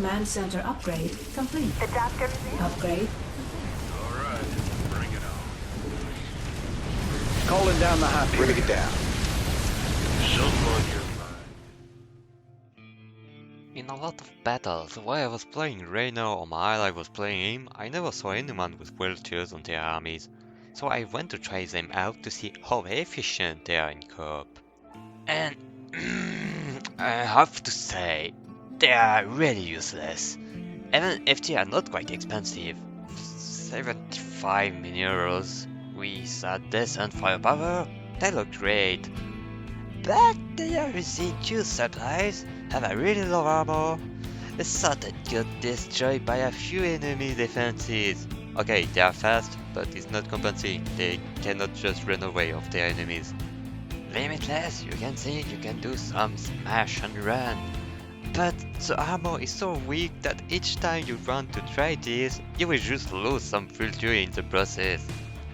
command center upgrade complete. The doctor is in. Upgrade. Alright, bring it on. Calling down the high. Bring it down. Show on your mind. In a lot of battles, while I was playing Raynor or my ally was playing him, I never saw anyone with vultures on their armies. So I went to try them out to see how efficient they are in co-op. And I have to say, they are really useless. Even if they are not quite expensive. 75 euros with a decent firepower, they look great. But they are reduced supplies, have a really low armor, so that got destroyed by a few enemy defenses. Okay, they are fast, but it's not compensating. They cannot just run away of their enemies. Limitless, you can think you can do some smash and run. But the armor is so weak that each time you run to try this, you will just lose some vulture in the process.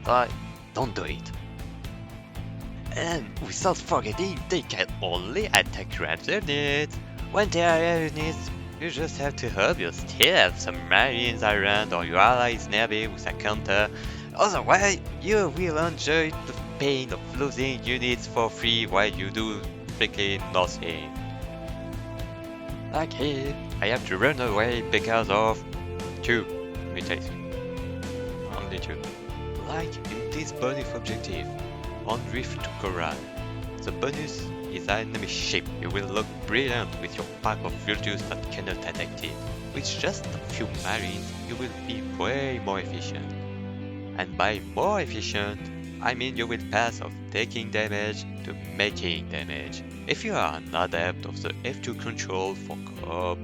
So don't do it. And without forgetting, they can only attack random units. When they are units, you just have to hope you still have some marines around or your allies nearby with a counter. Otherwise, you will enjoy the pain of losing units for free while you do freaking nothing. Like here, I have to run away because of 2 mutates. Only 2. Like in this bonus objective, on Rift to Corral. The bonus is an enemy ship. You will look brilliant with your pack of vultures that cannot attack it. With just a few marines, you will be way more efficient. And by more efficient, I mean you will pass of taking damage to making damage. If you are an adept of the F2 control for co-op,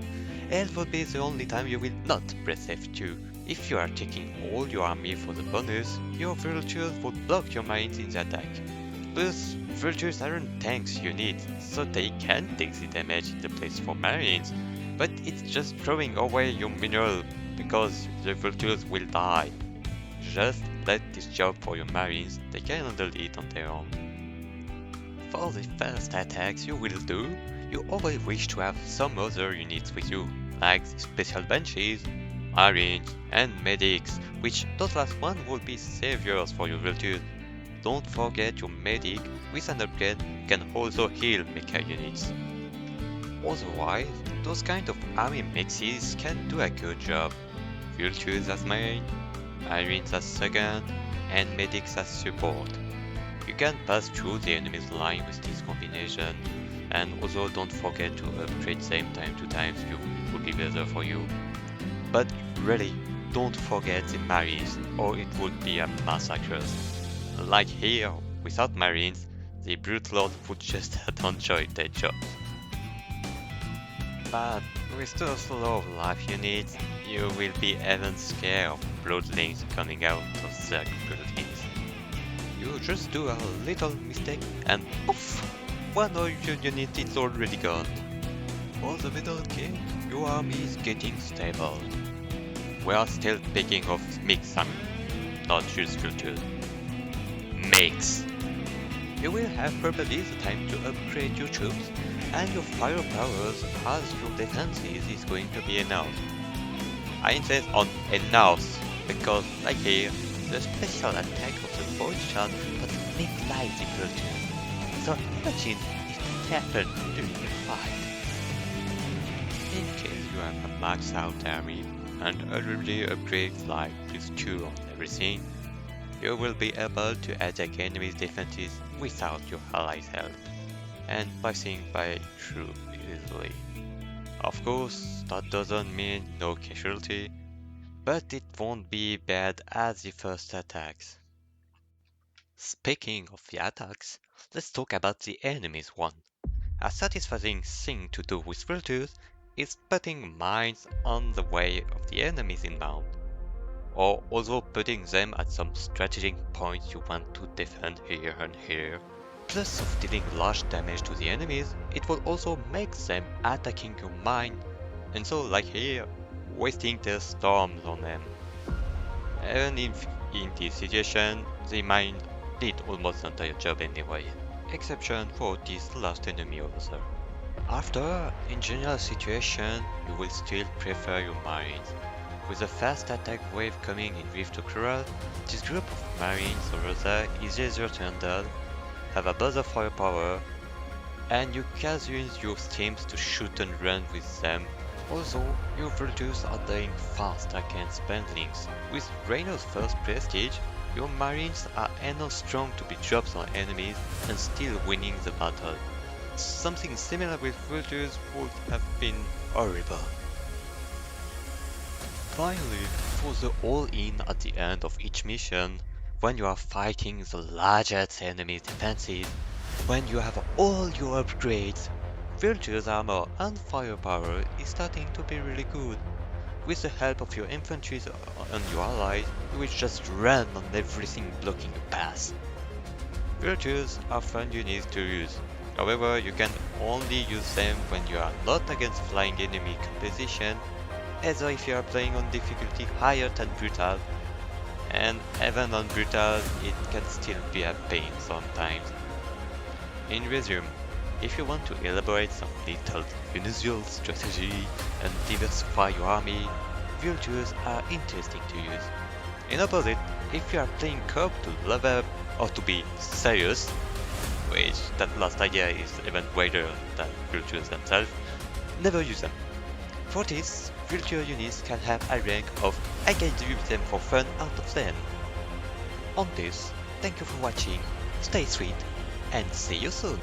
L will be the only time you will not press F2. If you are taking all your army for the bonus, your vultures will block your marines in the attack. Plus, vultures aren't tanks units, so they can take the damage in the place for marines, but it's just throwing away your mineral because the vultures will die. Just let this job for your marines, they can handle it on their own. For the first attacks you will do, you always wish to have some other units with you, like the special benches, marines, and medics, which those last ones will be saviors for your vultures. Don't forget your medic with an upgrade can also heal mecha units. Otherwise, those kind of army mixes can do a good job. Vultures as main, marines as second, and medics as support. You can pass through the enemy's line with this combination, and also don't forget to upgrade them time to time, it will be better for you. But really, don't forget the marines, or it would be a massacre. Like here, without marines, the brute lord would just enjoy their job. But with those low life units, you will be even scared of bloodlings coming out of their buildings. You just do a little mistake and poof! One of your unit is already gone. For the middle king, your army is getting stable. We are still picking off mix, not just vultures. Mix. You will have probably the time to upgrade your troops and your firepowers as your defenses is going to be enough. I insist on enough because like here, the special attack of the void shot doesn't make life the vultures. So imagine if it happened during the fight. In case you have a max out army and already upgrades like +2 on everything, you will be able to attack enemy's defenses without your allies' help, and passing by through easily. Of course, that doesn't mean no casualty, but it won't be bad as the first attacks. Speaking of the attacks, let's talk about the enemy's one. A satisfying thing to do with vultures is putting mines on the way of the enemies inbound, or also putting them at some strategic points you want to defend here and here. Plus of dealing large damage to the enemies, it will also make them attacking your mine, and so like here, wasting their storms on them. Even if in this situation, the mine did almost the entire job anyway, exception for this last enemy over there. After, in general situation, you will still prefer your marines. With a fast attack wave coming in Rift Cruel, this group of marines over there is easier to handle, have a buzz of firepower, and you can use your teams to shoot and run with them. Also, your vultures are dying fast against bandlings. With Raynor's first prestige, your marines are enough strong to be dropped on enemies and still winning the battle. Something similar with vultures would have been horrible. Finally, for the all-in at the end of each mission, when you are fighting the largest enemy defenses, when you have all your upgrades, vultures armor and firepower is starting to be really good. With the help of your infantry and your allies, you will just run on everything blocking your path. Vultures are fun units to use. However, you can only use them when you are not against flying enemy composition, either if you are playing on difficulty higher than brutal, and even on brutal it can still be a pain sometimes. In resume, if you want to elaborate some little unusual strategy and diversify your army, vultures are interesting to use. In opposite, if you are playing coop to level up or to be serious, which that last idea is even greater than vultures themselves, never use them. For this, vulture units can have a rank of I can use them for fun out of 10. On this, thank you for watching, stay sweet, and see you soon!